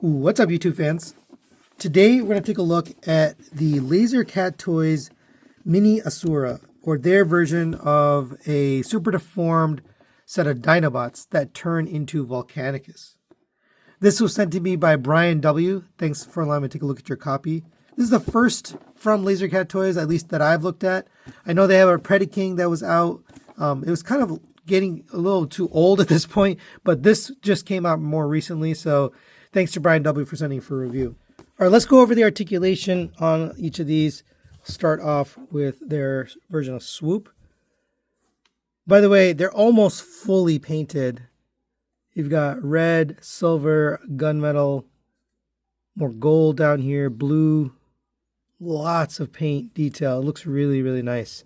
What's up, YouTube fans? Today we're going to take a look at the Laser Cat Toys Mini Asura, or their version of a super deformed set of Dinobots that turn into Volcanicus. This was sent to me by Brian W. Thanks for allowing me to take a look at your copy. This is the first from Laser Cat Toys, at least that I've looked at. I know they have a Predaking that was out. It was kind of getting a little too old at this point, but this just came out more recently, so thanks to Brian W. for sending for review. All right, let's go over the articulation on each of these. Start off with their version of Swoop. By the way, they're almost fully painted. You've got red, silver, gunmetal, more gold down here, blue, lots of paint detail. It looks really, really nice.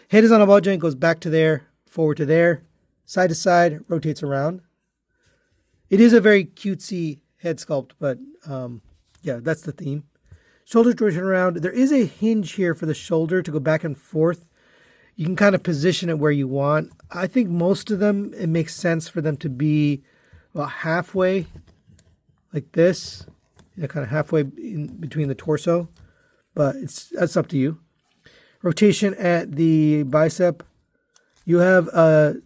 Head is on a ball joint, goes back to there, forward to there, side to side, rotates around. It is a very cutesy head sculpt, but yeah, that's the theme. Shoulders rotation around. There is a hinge here for the shoulder to go back and forth. You can kind of position it where you want. I think most of them, it makes sense for them to be about halfway, like this, kind of halfway in between the torso, but that's up to you. Rotation at the bicep. You have a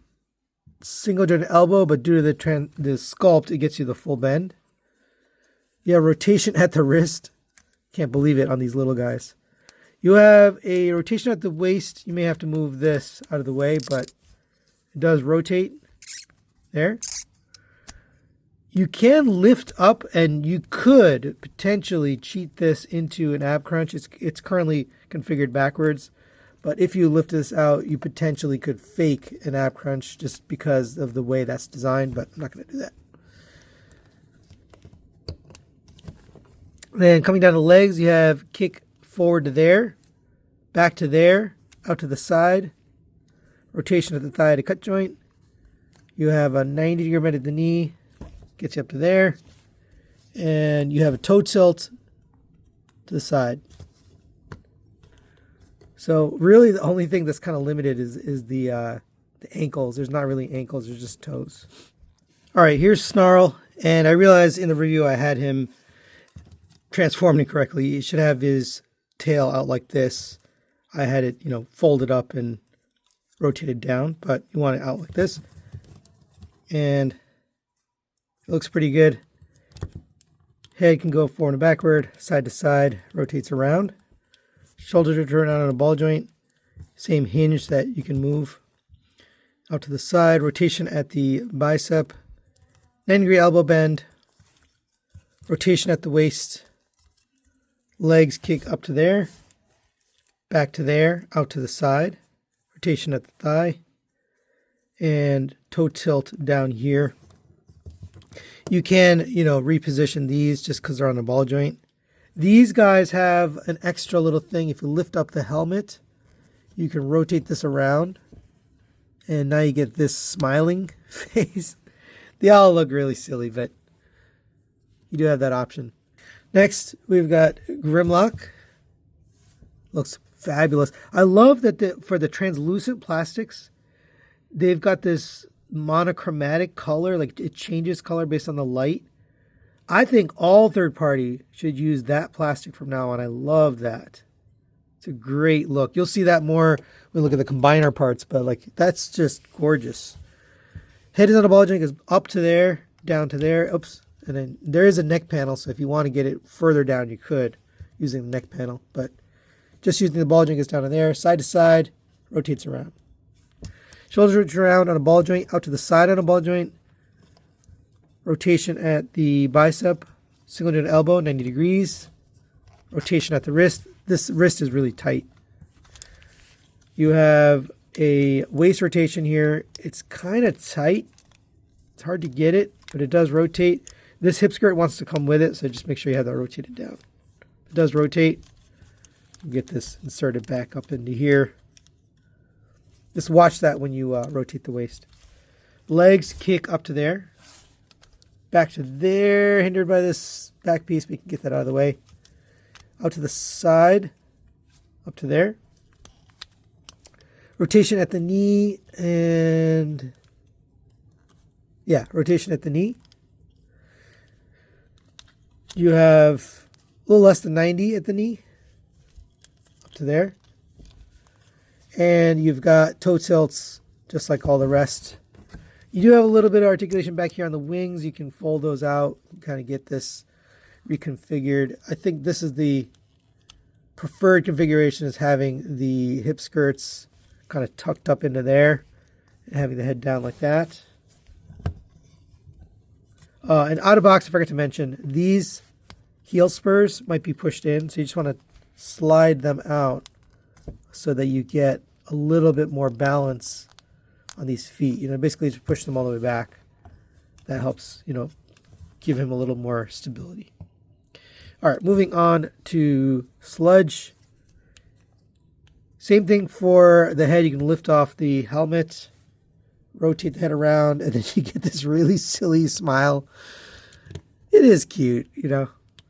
single joint elbow, but due to the sculpt, it gets you the full bend. Yeah, rotation at the wrist. Can't believe it on these little guys. You have a rotation at the waist. You may have to move this out of the way, but it does rotate. There. You can lift up, and you could potentially cheat this into an ab crunch. It's currently configured backwards, but if you lift this out, you potentially could fake an ab crunch just because of the way that's designed, but I'm not going to do that. Then coming down the legs, you have kick forward to there, back to there, out to the side, rotation at the thigh to cut joint. You have a 90-degree bend at the knee, gets you up to there, and you have a toe tilt to the side. So really the only thing that's kind of limited is the ankles. There's not really ankles, there's just toes. All right, here's Snarl, and I realized in the review I had him transformed incorrectly. He should have his tail out like this. I had it, folded up and rotated down, but you want it out like this. And it looks pretty good. Head can go forward and backward, side to side, rotates around. Shoulders are turned out on a ball joint. Same hinge that you can move out to the side. Rotation at the bicep. 90-degree elbow bend. Rotation at the waist. Legs kick up to there, back to there, out to the side, rotation at the thigh, and toe tilt down here. You can, reposition these just because they're on a ball joint. These guys have an extra little thing. If you lift up the helmet, you can rotate this around, and now you get this smiling face. They all look really silly, but you do have that option. Next, we've got Grimlock. Looks fabulous. I love that for the translucent plastics, they've got this monochromatic color. Like, it changes color based on the light. I think all third-party should use that plastic from now on. I love that. It's a great look. You'll see that more when we look at the combiner parts, but that's just gorgeous. Head is on a ball joint, goes up to there, down to there. Oops. And then there is a neck panel, so if you want to get it further down, you could using the neck panel. But just using the ball joint gets down to there, side to side, rotates around. Shoulders rotate around on a ball joint, out to the side on a ball joint. Rotation at the bicep, single joint elbow, 90 degrees. Rotation at the wrist. This wrist is really tight. You have a waist rotation here. It's kind of tight. It's hard to get it, but it does rotate. This hip skirt wants to come with it, so just make sure you have that rotated down. It does rotate. Get this inserted back up into here. Just watch that when you rotate the waist. Legs kick up to there. Back to there, hindered by this back piece. We can get that out of the way. Out to the side. Up to there. Rotation at the knee and... yeah, rotation at the knee. You have a little less than 90 at the knee, up to there. And you've got toe tilts, just like all the rest. You do have a little bit of articulation back here on the wings. You can fold those out, kind of get this reconfigured. I think this is the preferred configuration, is having the hip skirts kind of tucked up into there and having the head down like that. And out of box, I forgot to mention, these heel spurs might be pushed in, so you just want to slide them out so that you get a little bit more balance on these feet. You know, basically just push them all the way back. That helps, you know, give him a little more stability. All right, moving on to Sludge. Same thing for the head. You can lift off the helmet, rotate the head around, and then you get this really silly smile. It is cute, you know.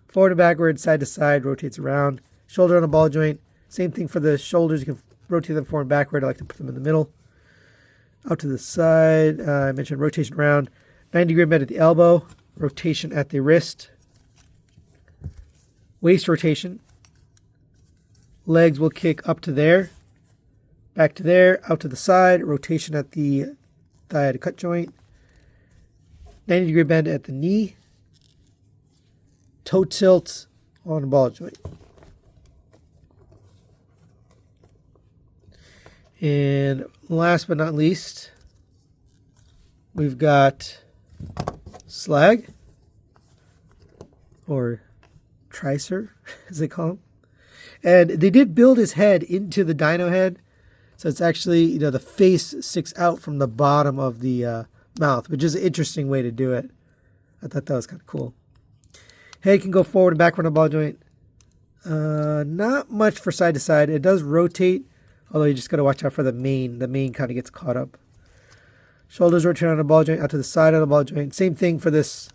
Forward and backward, side to side, rotates around. Shoulder on a ball joint. Same thing for the shoulders. You can rotate them forward and backward. I like to put them in the middle. Out to the side. I mentioned rotation around. 90-degree bend at the elbow. Rotation at the wrist. Waist rotation. Legs will kick up to there. Back to there. Out to the side. Rotation at the thigh to cut joint. 90-degree bend at the knee. Toe tilt on the ball joint. And last but not least, we've got Slag, or Tricer, as they call him. And they did build his head into the dino head. So it's actually, you know, the face sticks out from the bottom of the mouth, which is an interesting way to do it. I thought that was kind of cool. Head can go forward and backward on the ball joint. Not much for side to side. It does rotate, although you just got to watch out for the mane. The mane kind of gets caught up. Shoulders rotate on the ball joint, out to the side of the ball joint. Same thing for this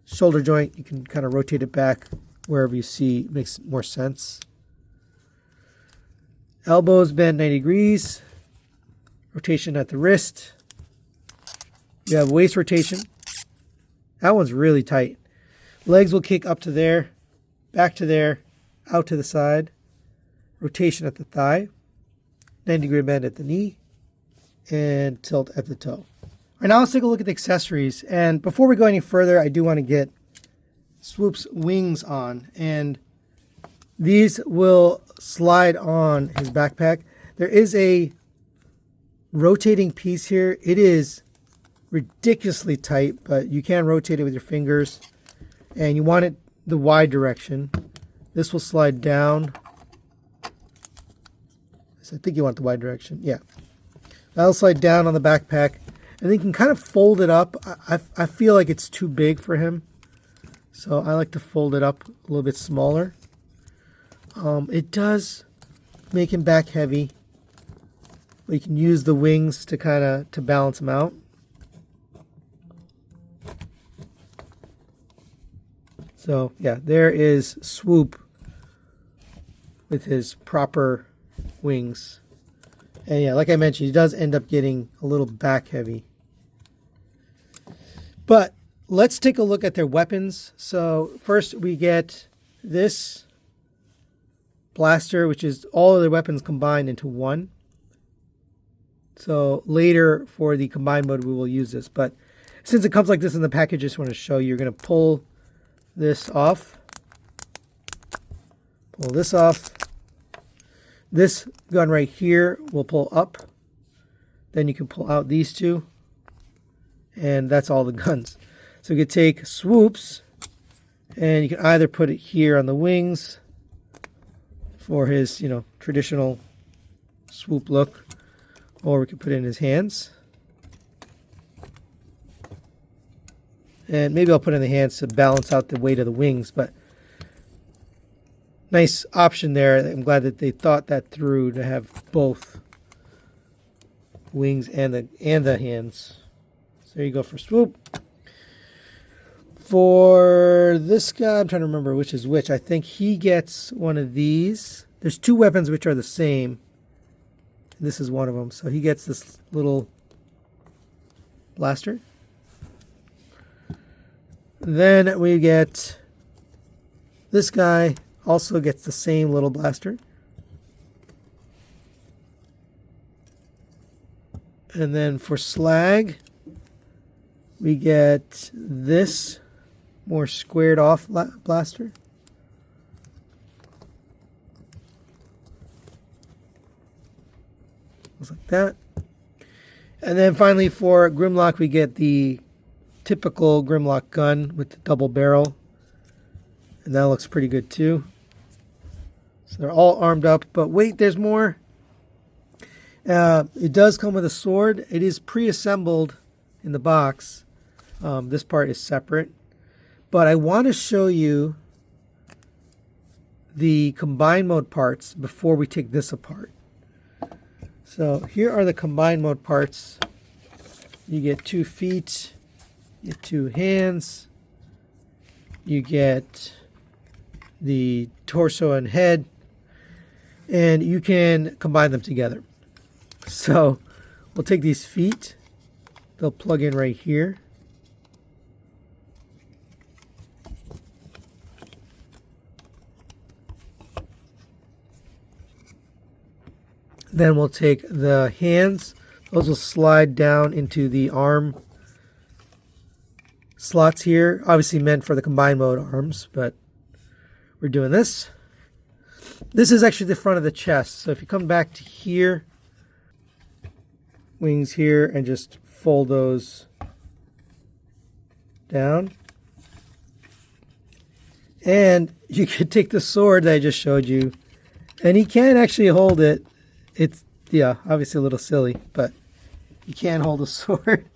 shoulder joint. You can kind of rotate it back wherever you see makes more sense. Elbows bend 90 degrees. Rotation at the wrist. You have waist rotation. That one's really tight. Legs will kick up to there, back to there, out to the side. Rotation at the thigh. 90-degree bend at the knee. And tilt at the toe. All right, now let's take a look at the accessories. And before we go any further, I do want to get Swoop's wings on. And these will slide on his backpack. There is a rotating piece here. It is ridiculously tight, but you can rotate it with your fingers. And you want it the wide direction. This will slide down. So I think you want the wide direction. Yeah. That'll slide down on the backpack. And then you can kind of fold it up. I feel like it's too big for him. So I like to fold it up a little bit smaller. It does make him back heavy. But you can use the wings to kind of to balance him out. So yeah, there is Swoop with his proper wings. And yeah, like I mentioned, he does end up getting a little back heavy. But let's take a look at their weapons. So first we get this blaster, which is all of their weapons combined into one. So later for the combined mode, we will use this. But since it comes like this in the package, I just want to show you. You're going to pull this off. Pull this off. This gun right here will pull up. Then you can pull out these two. And that's all the guns. So you can take Swoops, and you can either put it here on the wings for his, you know, traditional Swoop look, or we can put it in his hands. And maybe I'll put it in the hands to balance out the weight of the wings, but nice option there. I'm glad that they thought that through to have both wings and the hands. So there you go for Swoop. For this guy, I'm trying to remember which is which. I think he gets one of these. There's two weapons which are the same. This is one of them. So he gets this little blaster. Then we get This guy also gets the same little blaster. And then for Slag, we get this more squared off blaster. Looks like that. And then finally for Grimlock, we get the typical Grimlock gun with the double barrel. And that looks pretty good too. So they're all armed up. But wait, there's more. It does come with a sword. It is pre-assembled in the box. This part is separate. But I want to show you the combined mode parts before we take this apart. So here are the combined mode parts. You get 2 feet, you get 2 hands, you get the torso and head, and you can combine them together. So we'll take these feet, they'll plug in right here. Then we'll take the hands, those will slide down into the arm slots here, obviously meant for the combined mode arms, but we're doing this. This is actually the front of the chest, so if you come back to here, wings here, and just fold those down. And you could take the sword that I just showed you, and he can actually hold it. It's, yeah, obviously a little silly, but you can hold a sword.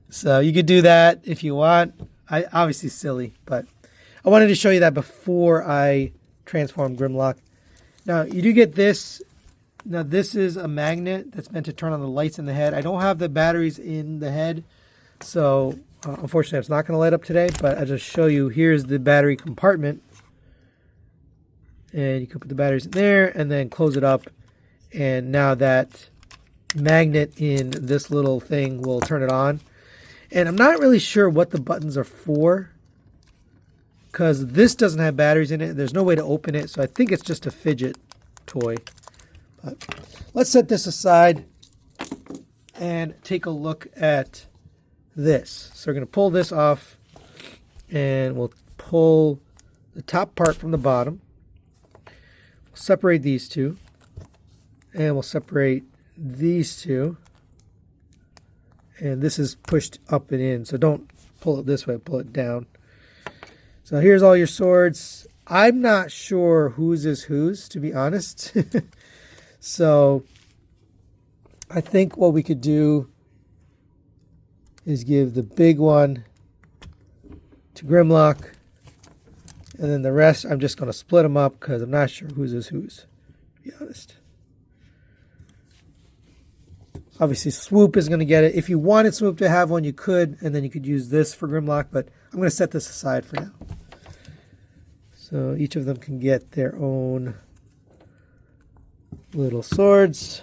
So you could do that if you want. Obviously silly, but I wanted to show you that before I transformed Grimlock. Now, you do get this. Now, this is a magnet that's meant to turn on the lights in the head. I don't have the batteries in the head, so unfortunately, it's not going to light up today, but I'll just show you. Here's the battery compartment. And you can put the batteries in there and then close it up. And now that magnet in this little thing will turn it on. And I'm not really sure what the buttons are for, because this doesn't have batteries in it. There's no way to open it, so I think it's just a fidget toy. But let's set this aside and take a look at this. So we're going to pull this off, and we'll pull the top part from the bottom. We'll separate these two, and we'll separate these two. And this is pushed up and in, so don't pull it this way, pull it down. So here's all your swords. I'm not sure whose is whose, to be honest. So I think what we could do is give the big one to Grimlock, and then the rest I'm just going to split them up because I'm not sure whose is whose, to be honest. Obviously, Swoop is going to get it. If you wanted Swoop to have one, you could, and then you could use this for Grimlock, but I'm going to set this aside for now. So each of them can get their own little swords.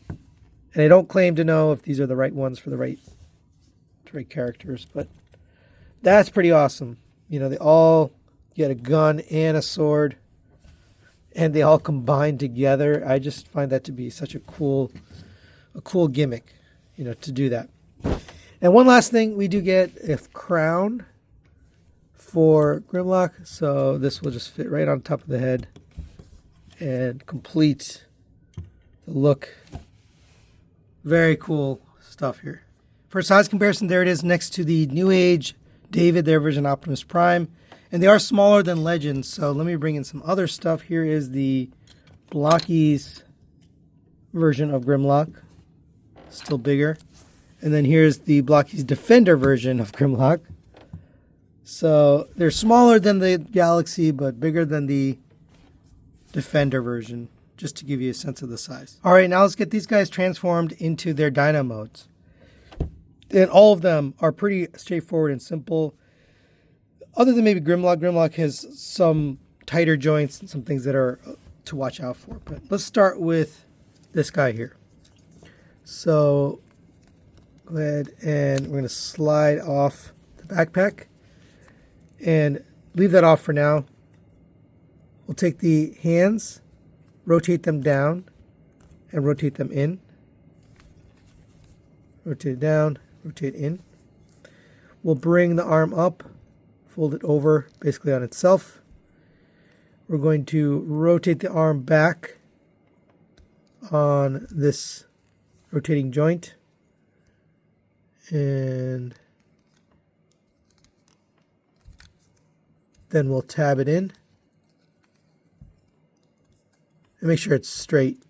And I don't claim to know if these are the right ones for the right characters, but that's pretty awesome. You know, they all get a gun and a sword, and they all combine together. I just find that to be such a cool gimmick, you know, to do that. And one last thing, we do get a crown for Grimlock, so this will just fit right on top of the head and complete the look. Very cool stuff here. For size comparison, there it is next to the New Age David, their version Optimus Prime. And they are smaller than Legends, so let me bring in some other stuff. Here is the Blockies version of Grimlock. Still bigger. And then here's the Blockies Defender version of Grimlock. So they're smaller than the Galaxy, but bigger than the Defender version, just to give you a sense of the size. All right, now let's get these guys transformed into their Dino modes. And all of them are pretty straightforward and simple. Other than maybe Grimlock. Grimlock has some tighter joints and some things that are to watch out for. But let's start with this guy here. So go ahead and we're going to slide off the backpack. and leave that off for now. We'll take the hands, rotate them down, and rotate them in. Rotate it down, rotate in. We'll bring the arm up, fold it over basically on itself. We're going to rotate the arm back on this rotating joint. And then we'll tab it in. And make sure it's straight.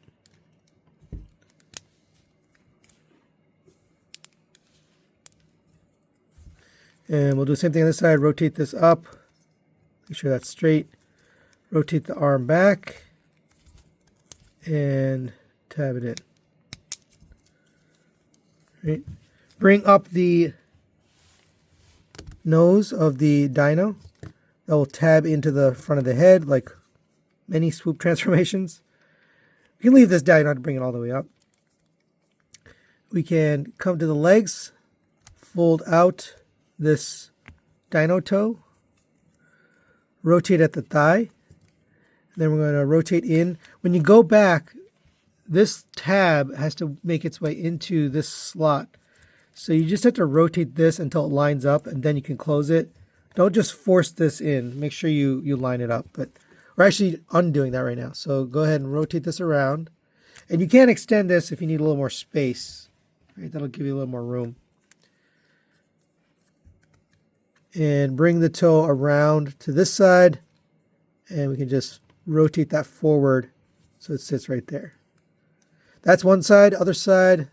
And we'll do the same thing on this side. Rotate this up. Make sure that's straight. Rotate the arm back. And tab it in. Right. Bring up the nose of the dino. That will tab into the front of the head like many swoop transformations. We can leave this down, not to bring it all the way up. We can come to the legs, fold out this dino toe, rotate at the thigh, and then we're going to rotate in. When you go back, this tab has to make its way into this slot. So you just have to rotate this until it lines up, and then you can close it. Don't just force this in. Make sure you line it up. But we're actually undoing that right now. So go ahead and rotate this around. And you can extend this if you need a little more space. Right? That'll give you a little more room. And bring the toe around to this side. And we can just rotate that forward so it sits right there. That's one side. Other side,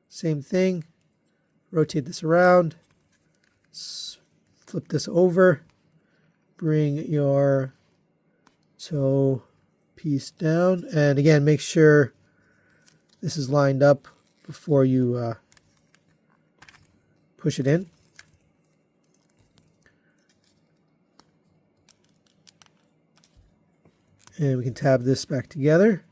same thing. Rotate this around. Flip this over. Bring your toe piece down. And again, make sure this is lined up before you push it in. And we can tab this back together.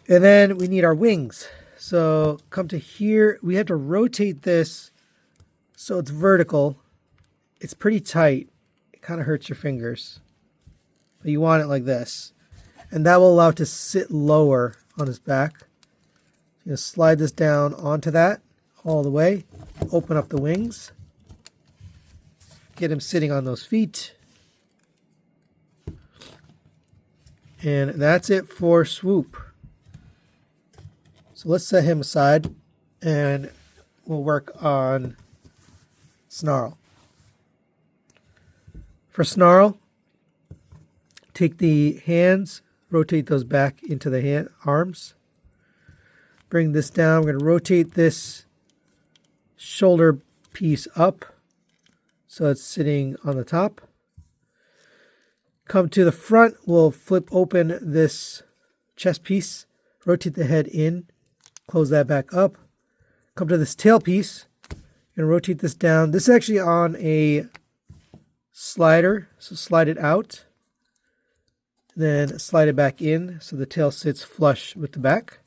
And then we need our wings. So come to here. We have to rotate this so it's vertical. It's pretty tight. It kind of hurts your fingers. But you want it like this. And that will allow it to sit lower on his back. You're going to slide this down onto that all the way. Open up the wings. Get him sitting on those feet. And that's it for swoop. So let's set him aside and we'll work on snarl. For snarl, take the hands, rotate those back into the arms. Bring this down. We're going to rotate this shoulder piece up so it's sitting on the top. Come to the front, we'll flip open this chest piece, rotate the head in, close that back up. Come to this tail piece and rotate this down. This is actually on a slider, so slide it out. Then slide it back in so the tail sits flush with the back.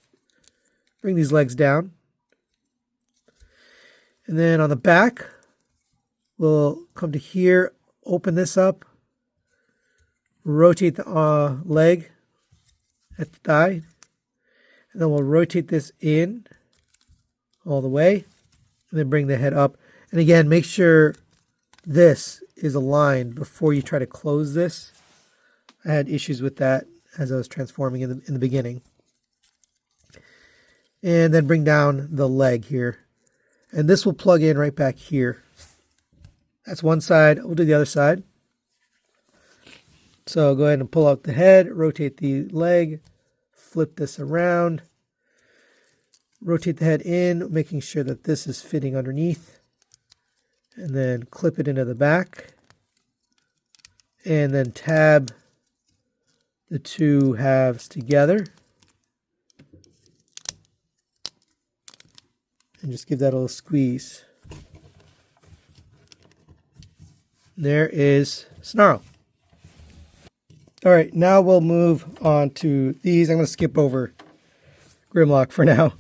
Bring these legs down. And then on the back, we'll come to here, open this up, rotate the leg at the thigh, and then we'll rotate this in all the way, and then bring the head up. And again, make sure this is aligned before you try to close this. I had issues with that as I was transforming in the beginning. And then bring down the leg here. And this will plug in right back here. That's one side. We'll do the other side. So go ahead and pull out the head, rotate the leg, flip this around, rotate the head in, making sure that this is fitting underneath, and then clip it into the back, and then tab the two halves together, and just give that a little squeeze. There is snarl. All right, now we'll move on to these. I'm going to skip over Grimlock for now,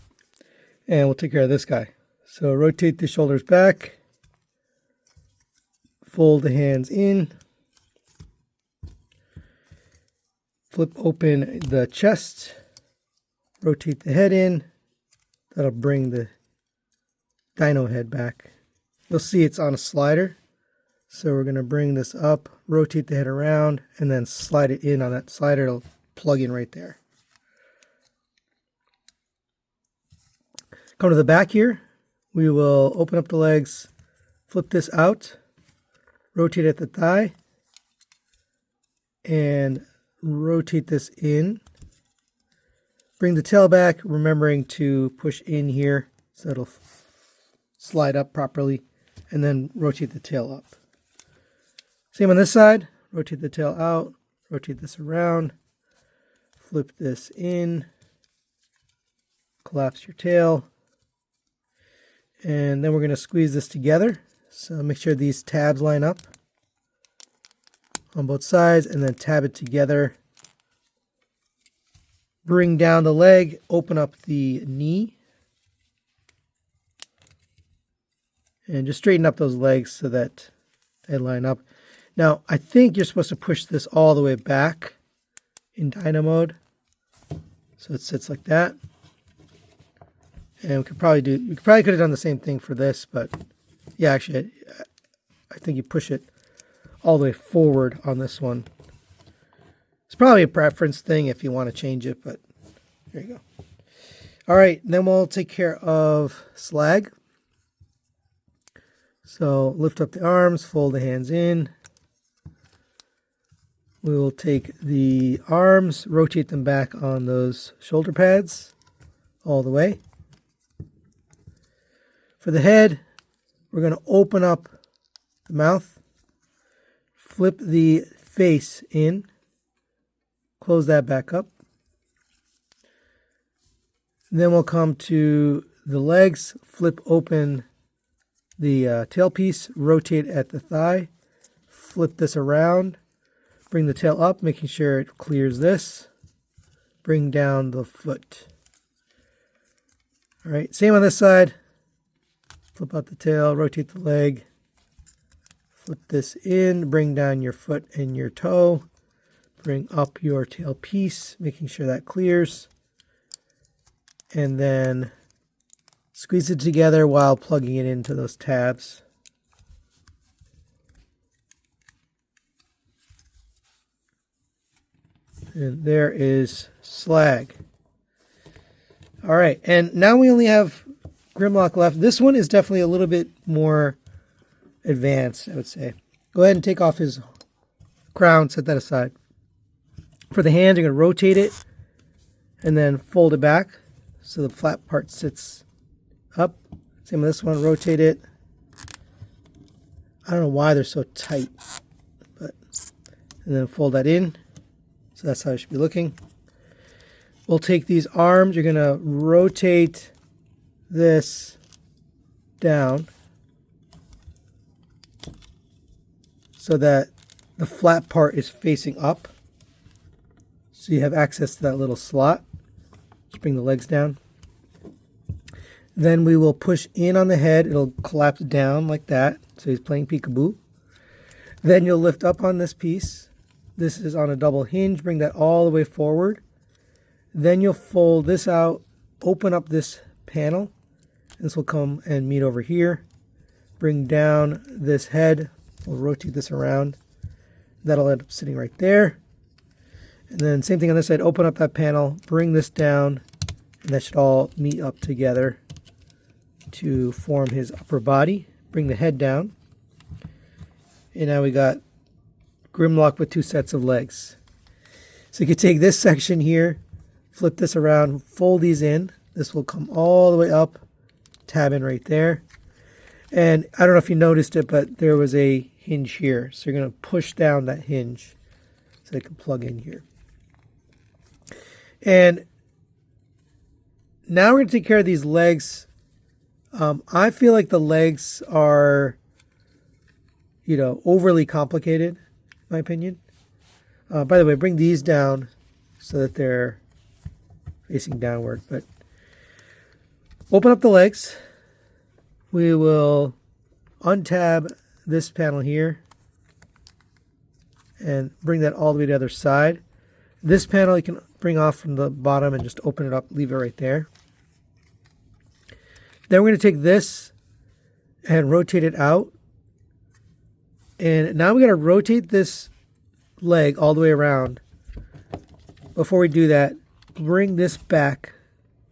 and we'll take care of this guy. So rotate the shoulders back, fold the hands in, flip open the chest, rotate the head in. That'll bring the dino head back. You'll see it's on a slider. So we're going to bring this up, rotate the head around, and then slide it in on that slider. It'll plug in right there. Come to the back here. We will open up the legs, flip this out, rotate at the thigh, and rotate this in. Bring the tail back, remembering to push in here so it'll slide up properly, and then rotate the tail up. Same on this side. Rotate the tail out, rotate this around, flip this in, collapse your tail, and then we're going to squeeze this together. So make sure these tabs line up on both sides, and then tab it together. Bring down the leg, open up the knee, and just straighten up those legs so that they line up. Now, I think you're supposed to push this all the way back in Dino mode, so it sits like that. And you could probably could have done the same thing for this, but yeah, actually, I think you push it all the way forward on this one. It's probably a preference thing if you want to change it, but there you go. All right, then we'll take care of slag. So lift up the arms, fold the hands in. We will take the arms, rotate them back on those shoulder pads all the way. For the head, we're going to open up the mouth, flip the face in, close that back up. Then we'll come to the legs, flip open the tail piece, rotate at the thigh, flip this around, bring the tail up, making sure it clears this, bring down the foot. All right, same on this side. Flip out the tail, rotate the leg, flip this in, bring down your foot and your toe, bring up your tail piece, making sure that clears, and then squeeze it together while plugging it into those tabs. And there is slag. All right, and now we only have Grimlock left. This one is definitely a little bit more advanced, I would say. Go ahead and take off his crown, set that aside. For the hands, you're going to rotate it and then fold it back so the flat part sits up. Same with this one, rotate it. I don't know why they're so tight, but and then fold that in. So that's how it should be looking. We'll take these arms, you're going to rotate this down so that the flat part is facing up. So you have access to that little slot. Just bring the legs down. Then we will push in on the head. It'll collapse down like that. So he's playing peekaboo. Then you'll lift up on this piece. This is on a double hinge. Bring that all the way forward. Then you'll fold this out, open up this panel. This will come and meet over here. Bring down this head. We'll rotate this around. That'll end up sitting right there. And then same thing on this side. Open up that panel, bring this down, and that should all meet up together to form his upper body. Bring the head down. And now we got Grimlock with 2 sets of legs. So you can take this section here, flip this around, fold these in. This will come all the way up, tab in right there. And I don't know if you noticed it, but there was a hinge here. So you're going to push down that hinge so it can plug in here. And now we're going to take care of these legs. I feel like the legs are, overly complicated, in my opinion. By the way, bring these down so that they're facing downward. But open up the legs. We will untab this panel here. and bring that all the way to the other side. This panel you can bring off from the bottom and just open it up, leave it right there. Then we're going to take this and rotate it out. And now we got to rotate this leg all the way around. Before we do that, bring this back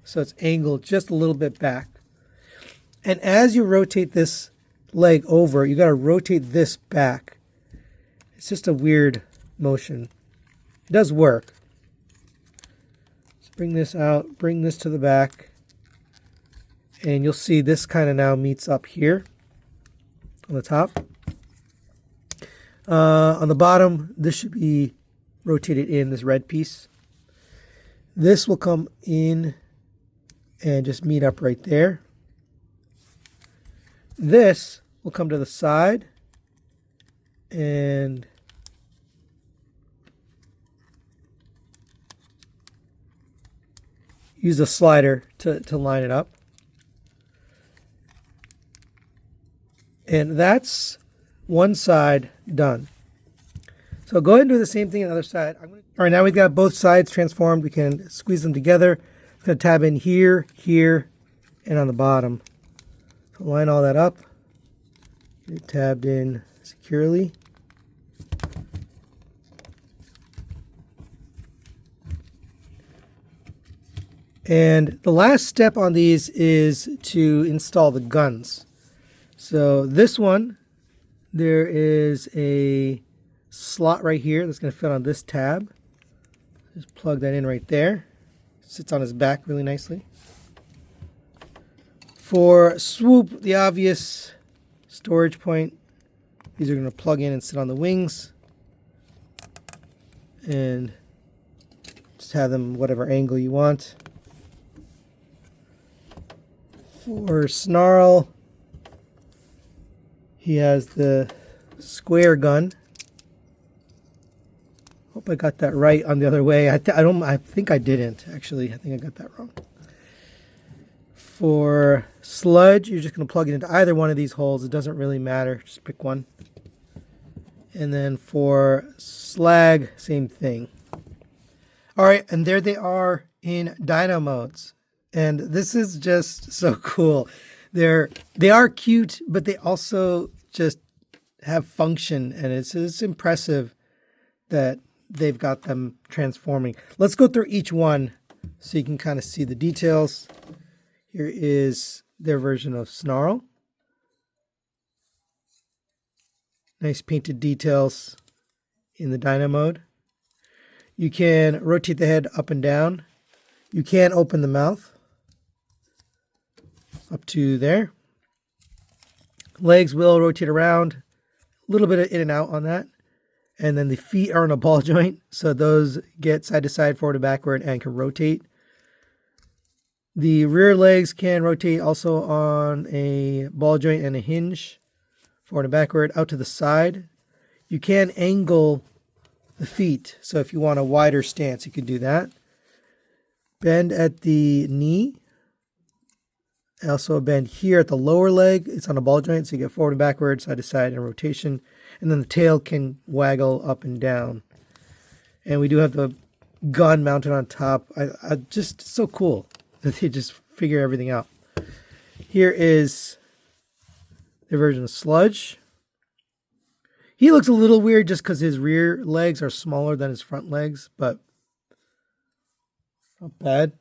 so it's angled just a little bit back. And as you rotate this leg over, you got to rotate this back. It's just a weird motion. It does work. Let's bring this out, bring this to the back, and you'll see this kind of now meets up here on the top. On the bottom, this should be rotated in, this red piece. This will come in and just meet up right there. This will come to the side and use a slider to line it up. And that's one side done. So go ahead and do the same thing on the other side. All right, now we've got both sides transformed. We can squeeze them together. I'm going to tab in here, here, and on the bottom. So line all that up. Get it tabbed in securely. And the last step on these is to install the guns. So this one, there is a slot right here that's going to fit on this tab. Just plug that in right there. Sits on his back really nicely. For swoop, the obvious storage point, these are going to plug in and sit on the wings. And just have them whatever angle you want. For snarl, he has the square gun. Hope I got that right on the other way. I think I didn't actually. I think I got that wrong. For sludge, you're just going to plug it into either one of these holes. It doesn't really matter. Just pick one. And then for slag, same thing. All right, and there they are in Dino modes. And this is just so cool. They are cute, but they also just have function, and it's impressive that they've got them transforming. Let's go through each one so you can kind of see the details. Here is their version of Snarl. Nice painted details in the Dino mode. You can rotate the head up and down. You can open the mouth up to there. Legs will rotate around, a little bit of in and out on that. And then the feet are on a ball joint, so those get side to side, forward to backward, and can rotate. The rear legs can rotate also on a ball joint and a hinge, forward and backward, out to the side. You can angle the feet, so if you want a wider stance, you can do that. Bend at the knee. Also a bend here at the lower leg. It's on a ball joint, so you get forward and backward, side to side, and rotation. And then the tail can waggle up and down. And we do have the gun mounted on top. I just so cool that they just figure everything out. Here is the version of Sludge. He looks a little weird just because his rear legs are smaller than his front legs, but not bad.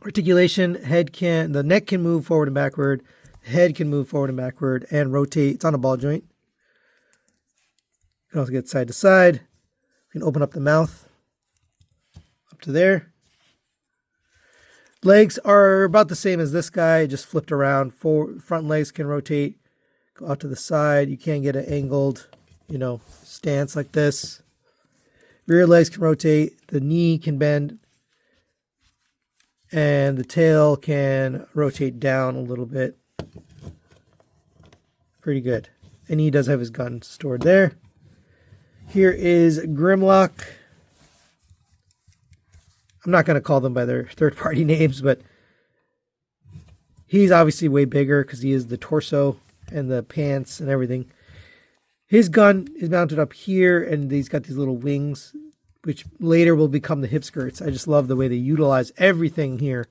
Articulation, the neck can move forward and backward, the head can move forward and backward and rotate. It's on a ball joint. You can also get side to side. You can open up the mouth up to there. Legs are about the same as this guy, just flipped around. Front legs can rotate, go out to the side. You can get an angled, stance like this. Rear legs can rotate. The knee can bend. And the tail can rotate down a little bit. Pretty good. And he does have his gun stored there. Here is Grimlock. I'm not going to call them by their third-party names, but he's obviously way bigger because he is the torso and the pants and everything. His gun is mounted up here, and he's got these little wings, which later will become the hip skirts. I just love the way they utilize everything here.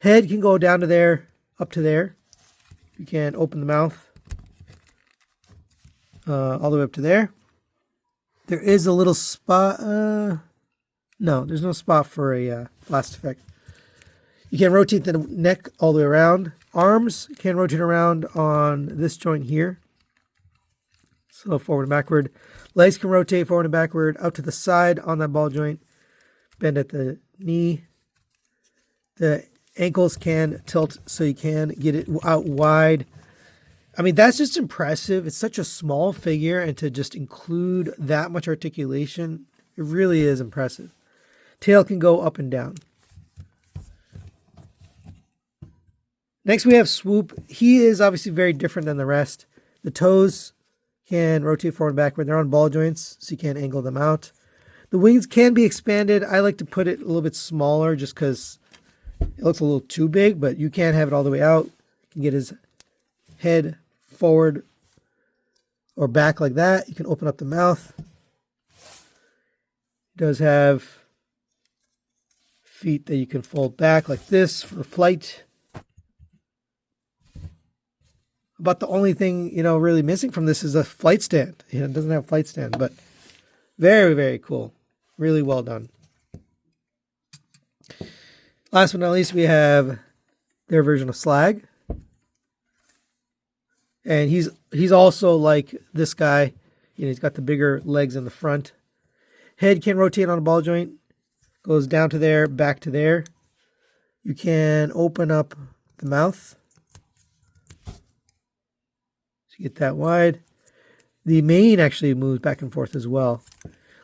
Head can go down to there, up to there. You can open the mouth all the way up to there. There is a little spot. No, there's no spot for a blast effect. You can rotate the neck all the way around. Arms can rotate around on this joint here. So forward and backward. Legs can rotate forward and backward, out to the side on that ball joint. Bend at the knee. The ankles can tilt so you can get it out wide. I mean, that's just impressive. It's such a small figure, and to just include that much articulation, it really is impressive. Tail can go up and down. Next we have Swoop. He is obviously very different than the rest. The toes can rotate forward and backward. They're on ball joints, so you can't angle them out. The wings can be expanded. I like to put it a little bit smaller just because it looks a little too big, but you can have it all the way out. You can get his head forward or back like that. You can open up the mouth. It does have feet that you can fold back like this for flight. About the only thing, really missing from this is a flight stand. It doesn't have a flight stand, but very, very cool. Really well done. Last but not least, we have their version of Slag. And he's also like this guy. He's got the bigger legs in the front. Head can rotate on a ball joint. Goes down to there, back to there. You can open up the mouth. Get that wide. The mane actually moves back and forth as well.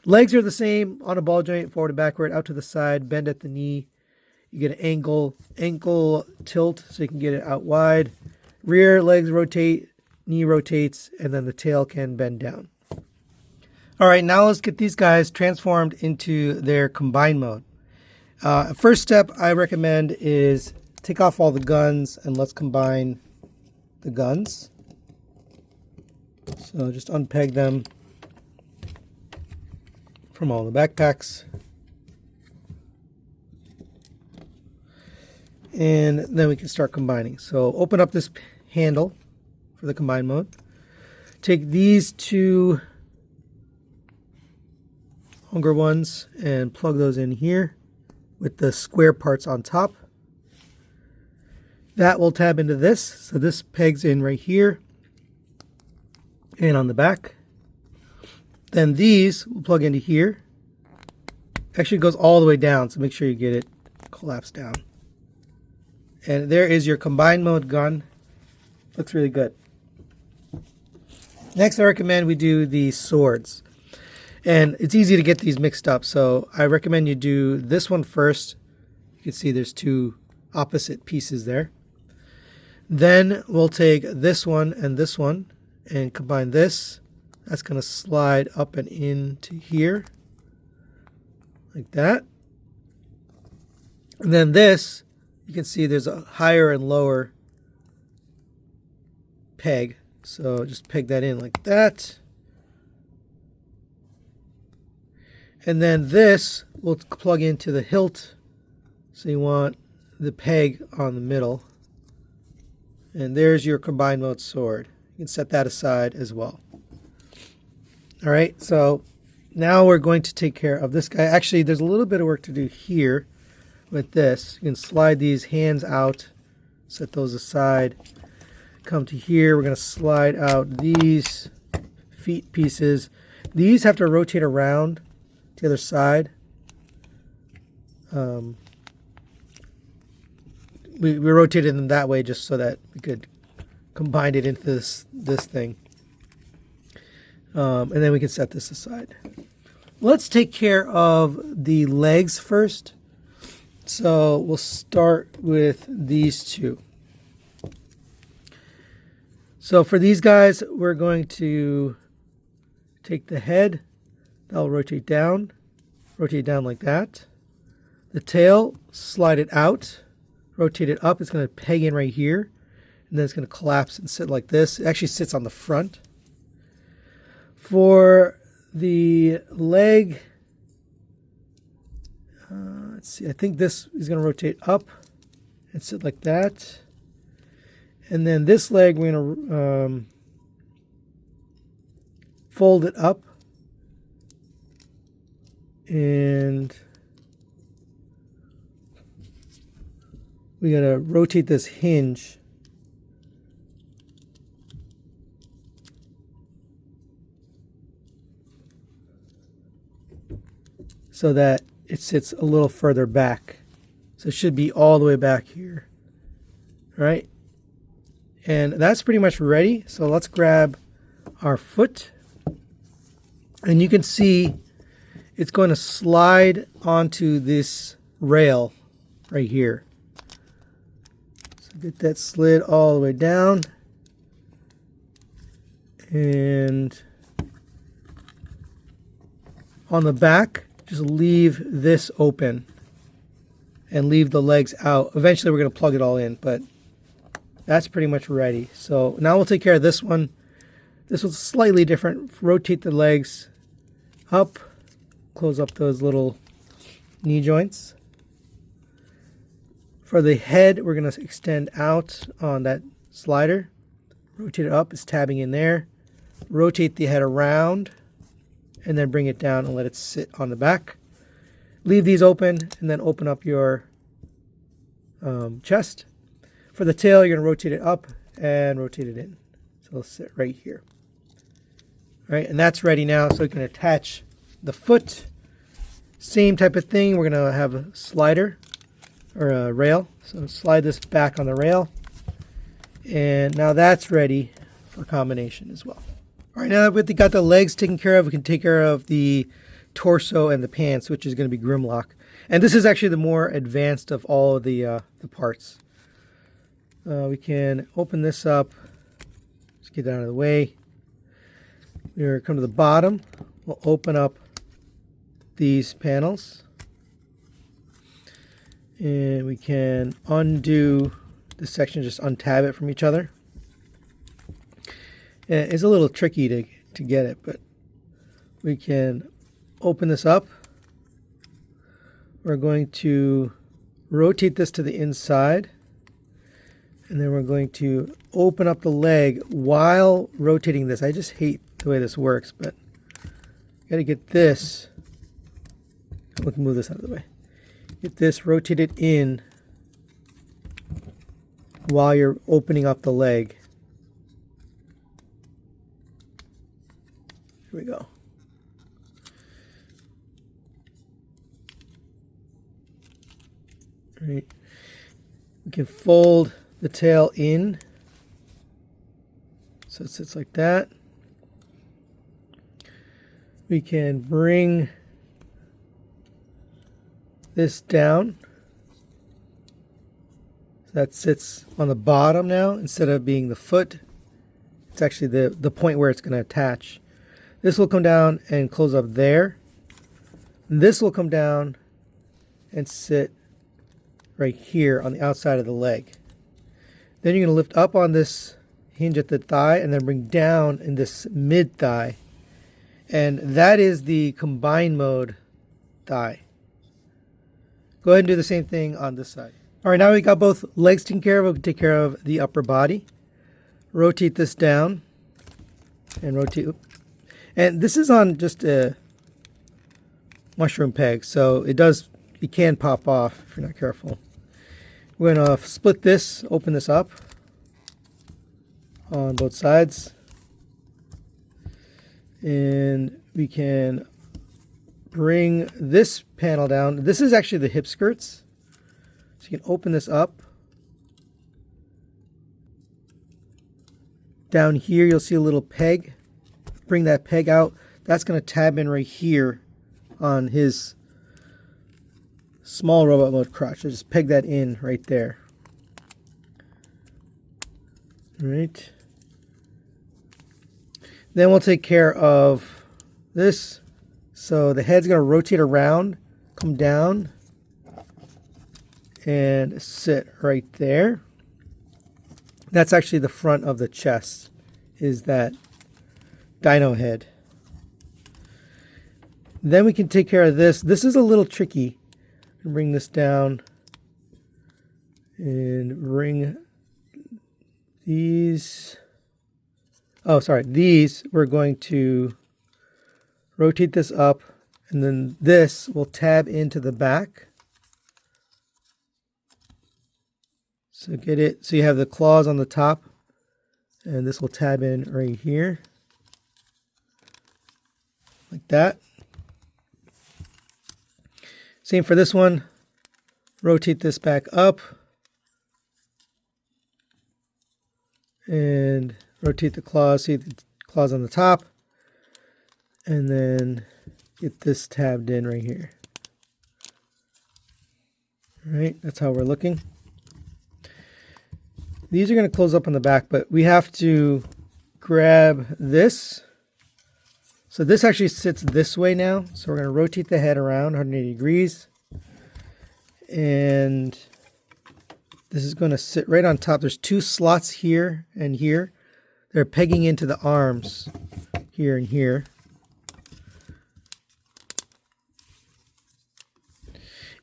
Legs are the same on a ball joint, forward and backward, out to the side, bend at the knee. You get an ankle tilt so you can get it out wide. Rear legs rotate, knee rotates, and then the tail can bend down. All right, now let's get these guys transformed into their combined mode. First step I recommend is take off all the guns and let's combine the guns. So just unpeg them from all the backpacks. And then we can start combining. So open up this handle for the combine mode. Take these two longer ones and plug those in here with the square parts on top. That will tab into this. So this pegs in right here and on the back. Then these will plug into here. Actually, it goes all the way down, so make sure you get it collapsed down. And there is your combined mode gun. Looks really good. Next, I recommend we do the swords. And it's easy to get these mixed up, so I recommend you do this one first. You can see there's two opposite pieces there. Then we'll take this one and combine this. That's going to slide up and into here like that. And then this, you can see there's a higher and lower peg. So just peg that in like that. And then this will plug into the hilt. So you want the peg on the middle. And there's your combined mode sword. You can set that aside as well. All right, so now we're going to take care of this guy. Actually, there's a little bit of work to do here with this. You can slide these hands out, set those aside. Come to here, we're going to slide out these feet pieces. These have to rotate around to the other side. We rotated them that way just so that we could combine it into this thing. And then we can set this aside. Let's take care of the legs first. So we'll start with these two. So for these guys, we're going to take the head. That'll rotate down like that. The tail, slide it out, rotate it up. It's going to peg in right here. And then it's going to collapse and sit like this. It actually sits on the front. For the leg, let's see, I think this is going to rotate up and sit like that. And then this leg, we're going to fold it up. And we got to rotate this hinge. So that it sits a little further back. So it should be all the way back here. All right. And that's pretty much ready. So let's grab our foot. And you can see it's going to slide onto this rail right here. So get that slid all the way down. And on the back, just leave this open and leave the legs out. Eventually we're going to plug it all in, but that's pretty much ready. So now we'll take care of this one. This one's slightly different. Rotate the legs up, close up those little knee joints. For the head, we're going to extend out on that slider. Rotate it up, it's tabbing in there. Rotate the head around, and then bring it down and let it sit on the back. Leave these open, and then open up your chest. For the tail, you're going to rotate it up and rotate it in. So it'll sit right here. All right, and that's ready now, so you can attach the foot. Same type of thing. We're going to have a slider or a rail. So slide this back on the rail. And now that's ready for combination as well. All right, now that we've got the legs taken care of, we can take care of the torso and the pants, which is going to be Grimlock. And this is actually the more advanced of all of the parts. We can open this up. Let's get that out of the way. We're come to the bottom. We'll open up these panels. And we can undo this section, just untab it from each other. And it's a little tricky to get it, but we can open this up. We're going to rotate this to the inside. And then we're going to open up the leg while rotating this. I just hate the way this works, but you got to get this. We can move this out of the way. Get this rotated in while you're opening up the leg. Here we go. All right. We can fold the tail in so it sits like that. We can bring this down so that sits on the bottom now instead of being the foot. It's actually the point where it's going to attach. This will come down and close up there. This will come down and sit right here on the outside of the leg. Then you're going to lift up on this hinge at the thigh and then bring down in this mid thigh. And that is the combined mode thigh. Go ahead and do the same thing on this side. All right, now we got both legs taken care of. We'll take care of the upper body. Rotate this down and rotate. And this is on just a mushroom peg, so it can pop off if you're not careful. We're going to split this, open this up on both sides. And we can bring this panel down. This is actually the hip skirts. So you can open this up. Down here you'll see a little peg. Bring that peg out. That's going to tab in right here on his small robot mode crotch. So just peg that in right there. All right. Then we'll take care of this. So the head's going to rotate around, come down, and sit right there. That's actually the front of the chest, is that dino head. Then we can take care of this. This is a little tricky. Bring this down and bring these. Oh, sorry. These, we're going to rotate this up, and then this will tab into the back. So get it. So you have the claws on the top, and this will tab in right here, like that. Same for this one. Rotate this back up, and rotate the claws. See the claws on the top, and then get this tabbed in right here. All right, that's how we're looking. These are going to close up on the back, but we have to grab this. So this actually sits this way now. So we're going to rotate the head around 180 degrees. And this is going to sit right on top. There's two slots here and here. They're pegging into the arms here and here.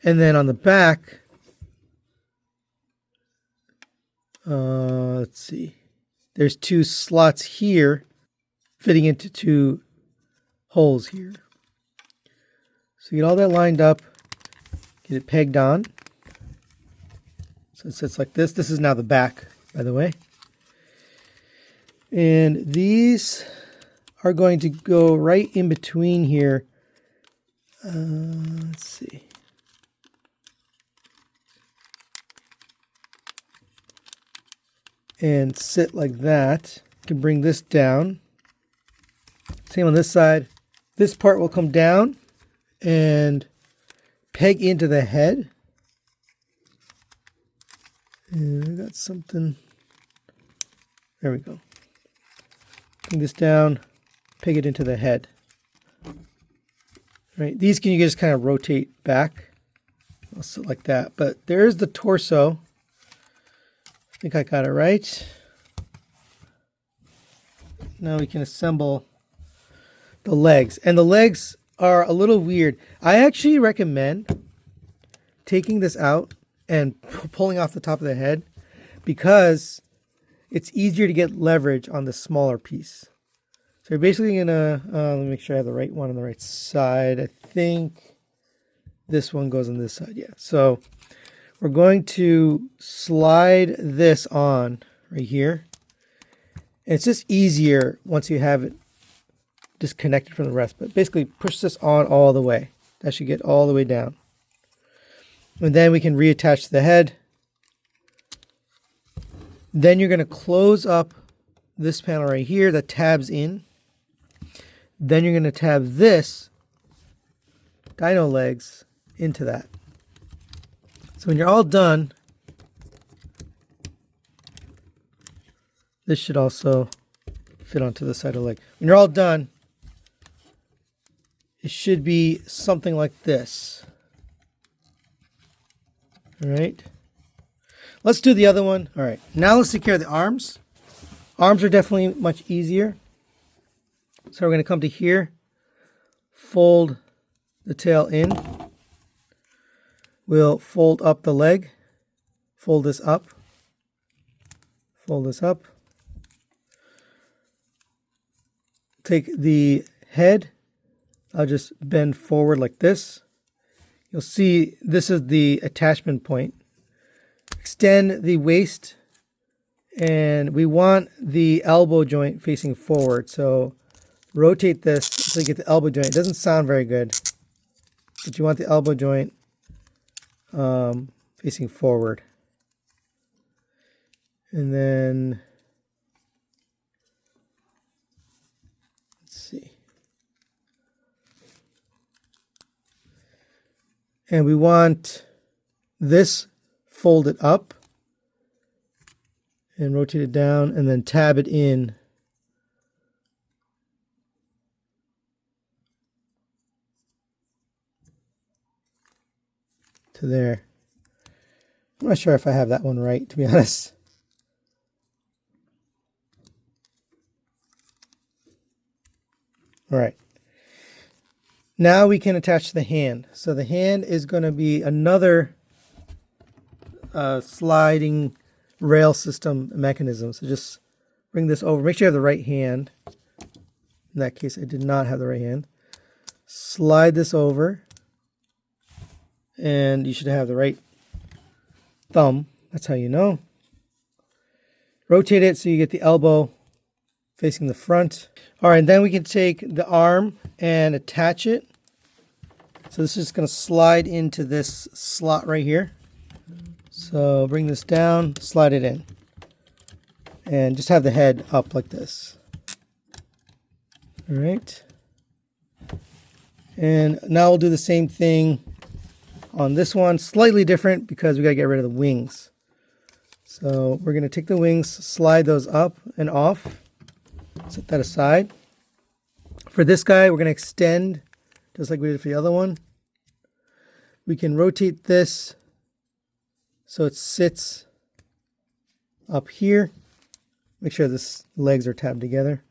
And then on the back, let's see, there's two slots here fitting into two holes here. So get all that lined up, get it pegged on. So it sits like this. This is now the back, by the way. And these are going to go right in between here. Let's see. And sit like that. You can bring this down. Same on this side. This part will come down and peg into the head. And I got something. There we go. Bring this down, peg it into the head. Right. These can you just kind of rotate back. I'll sit like that. But there's the torso. I think I got it right. Now we can assemble the legs. And the legs are a little weird. I actually recommend taking this out and pulling off the top of the head because it's easier to get leverage on the smaller piece. So you're basically going to, let me make sure I have the right one on the right side. I think this one goes on this side. Yeah. So we're going to slide this on right here. And it's just easier once you have it disconnected from the rest. But basically push this on all the way. That should get all the way down. And then we can reattach to the head. Then you're going to close up this panel right here that tabs in. Then you're going to tab this dino legs into that. So when you're all done, this should also fit onto the side of the leg. When you're all done, it should be something like this. All right. Let's do the other one. All right. Now let's take care of the arms. Arms are definitely much easier. So we're going to come to here, fold the tail in. We'll fold up the leg, fold this up, fold this up. Take the head, I'll just bend forward like this. You'll see this is the attachment point. Extend the waist, and we want the elbow joint facing forward. So rotate this so you get the elbow joint. It doesn't sound very good, but you want the elbow joint facing forward. And then let's see. And we want this folded up and rotate it down and then tab it in to there. I'm not sure if I have that one right, to be honest. All right. Now we can attach the hand. So the hand is going to be another sliding rail system mechanism. So just bring this over. Make sure you have the right hand. In that case, I did not have the right hand. Slide this over. And you should have the right thumb. That's how you know. Rotate it so you get the elbow facing the front. All right, and then we can take the arm and attach it. So this is going to slide into this slot right here. So bring this down, slide it in. And just have the head up like this. All right. And now we'll do the same thing on this one. Slightly different because we got to get rid of the wings. So we're going to take the wings, slide those up and off. Set that aside. For this guy, we're going to extend just like we did for the other one. We can rotate this so it sits up here. Make sure the legs are tabbed together.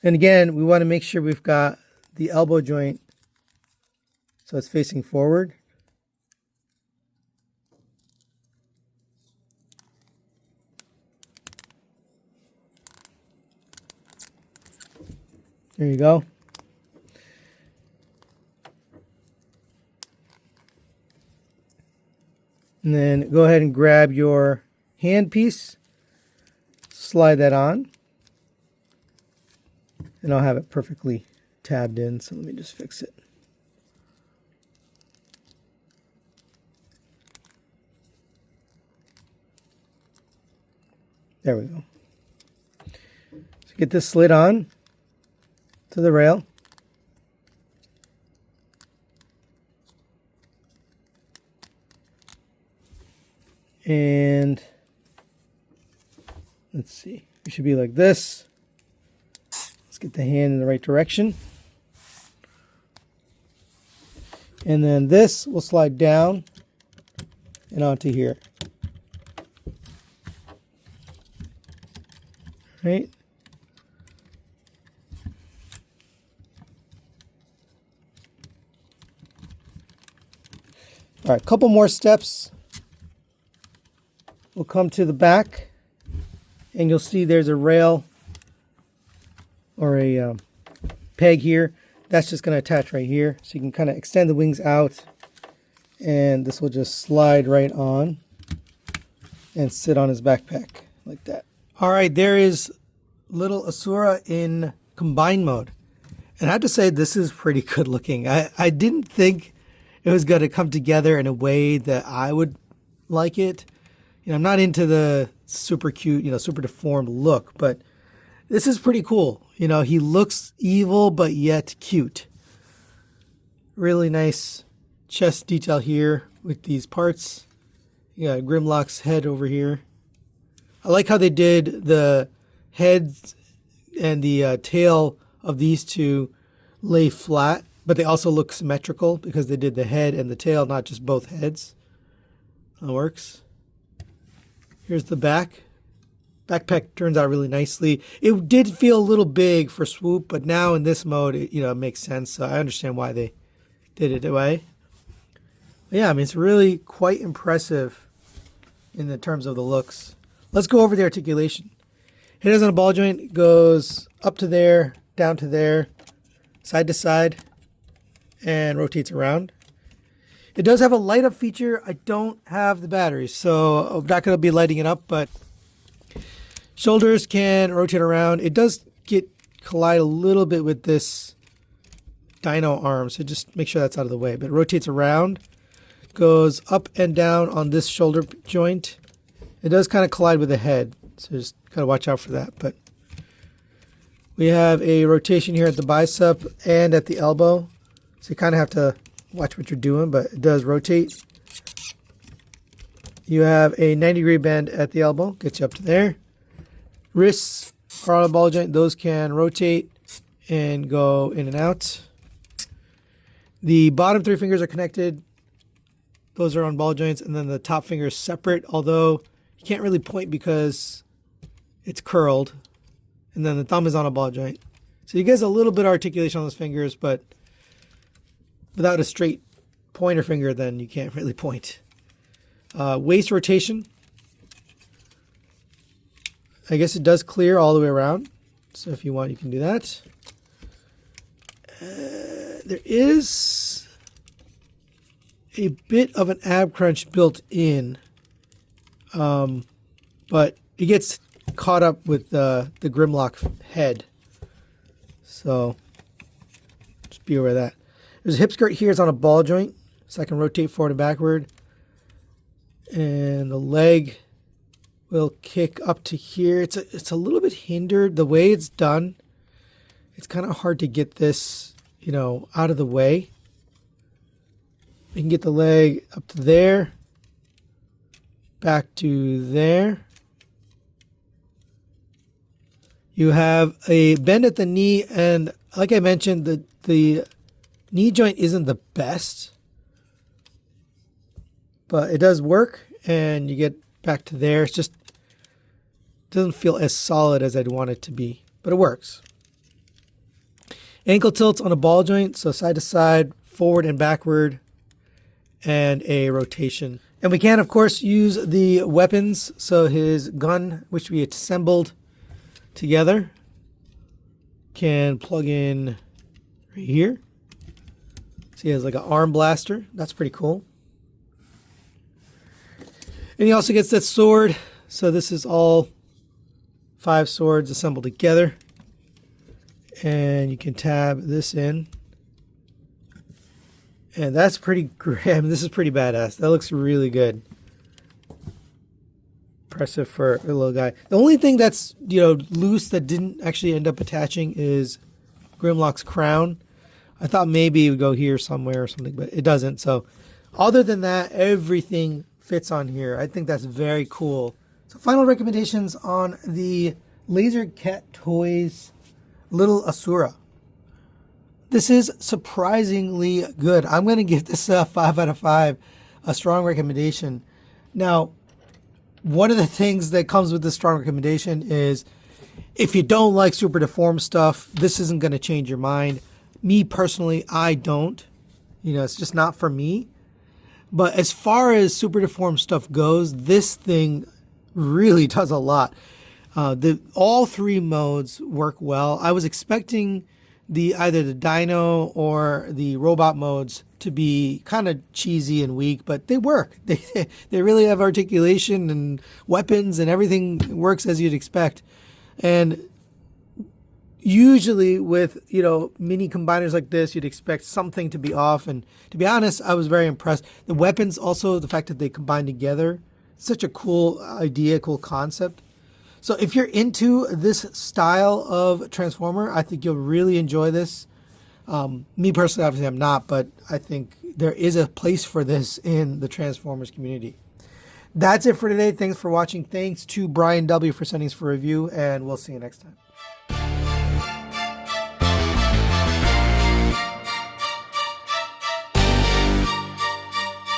And again, we want to make sure we've got the elbow joint so it's facing forward. There you go. And then go ahead and grab your hand piece, slide that on, and I'll have it perfectly tabbed in. So let me just fix it. There we go. So get this slid on to the rail. And let's see, it should be like this. Let's get the hand in the right direction. And then this will slide down and onto here. Right? All right, a couple more steps. We'll come to the back and you'll see there's a rail or a peg here. That's just going to attach right here. So you can kind of extend the wings out and this will just slide right on and sit on his backpack like that. All right, there is little Asura in combined mode. And I have to say, this is pretty good looking. I didn't think it was going to come together in a way that I would like it. You know, I'm not into the super cute, super deformed look, but this is pretty cool. You know, he looks evil, but yet cute. Really nice chest detail here with these parts. You got Grimlock's head over here. I like how they did the heads and the tail of these two lay flat, but they also look symmetrical because they did the head and the tail, not just both heads. That works. Here's the back. Backpack turns out really nicely. It did feel a little big for Swoop, but now in this mode, it makes sense. So I understand why they did it that way. But yeah, I mean, it's really quite impressive in the terms of the looks. Let's go over the articulation. It is on a ball joint. It goes up to there, down to there, side to side, and rotates around. It does have a light up feature. I don't have the batteries, so I'm not going to be lighting it up, but shoulders can rotate around. It does collide a little bit with this dino arm, so just make sure that's out of the way. But it rotates around, goes up and down on this shoulder joint. It does kind of collide with the head, so just kind of watch out for that. But we have a rotation here at the bicep and at the elbow, so you kind of have to watch what you're doing, but it does rotate. You have a 90-degree bend at the elbow, gets you up to there. Wrists are on a ball joint. Those can rotate and go in and out. The bottom three fingers are connected. Those are on ball joints, and then the top finger is separate, although you can't really point because it's curled. And then the thumb is on a ball joint. So you get a little bit of articulation on those fingers, but without a straight pointer finger, then you can't really point. Waist rotation. I guess it does clear all the way around. So if you want, you can do that. There is a bit of an ab crunch built in, but it gets caught up with the Grimlock head. So just be aware of that. There's a hip skirt here. It's on a ball joint, so I can rotate forward and backward. And the leg will kick up to here. It's a little bit hindered. The way it's done, it's kind of hard to get this, out of the way. You can get the leg up to there, back to there. You have a bend at the knee, and like I mentioned, the knee joint isn't the best, but it does work, and you get back to there. It's just doesn't feel as solid as I'd want it to be, but it works. Ankle tilts on a ball joint, so side to side, forward and backward, and a rotation. And we can, of course, use the weapons. So his gun, which we assembled together, can plug in right here. So he has like an arm blaster. That's pretty cool. And he also gets that sword. So this is all 5 swords assembled together. And you can tab this in. And that's pretty great. I mean, this is pretty badass. That looks really good. Impressive for a little guy. The only thing that's, loose that didn't actually end up attaching is Grimlock's crown. I thought maybe it would go here somewhere or something, but it doesn't. So other than that, everything fits on here. I think that's very cool. So final recommendations on the Laser Cat Toys Little Asura. This is surprisingly good. I'm going to give this a 5 out of 5, a strong recommendation. Now, one of the things that comes with this strong recommendation is if you don't like super deformed stuff, this isn't going to change your mind. Me personally, I don't. It's just not for me. But as far as super deformed stuff goes, this thing really does a lot. All 3 modes work well. I was expecting either the dino or the robot modes to be kind of cheesy and weak, but they work. They really have articulation and weapons, and everything works as you'd expect. And usually with mini combiners like this, you'd expect something to be off. And to be honest, I was very impressed. The weapons, also the fact that they combine together, such a cool idea, cool concept. So if you're into this style of Transformer, I think you'll really enjoy this. Me personally, obviously I'm not, but I think there is a place for this in the Transformers community. That's it for today. Thanks for watching. Thanks to Brian W. for sending us for review, and we'll see you next time.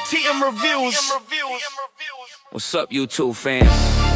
TM Reviews. What's up, YouTube fans?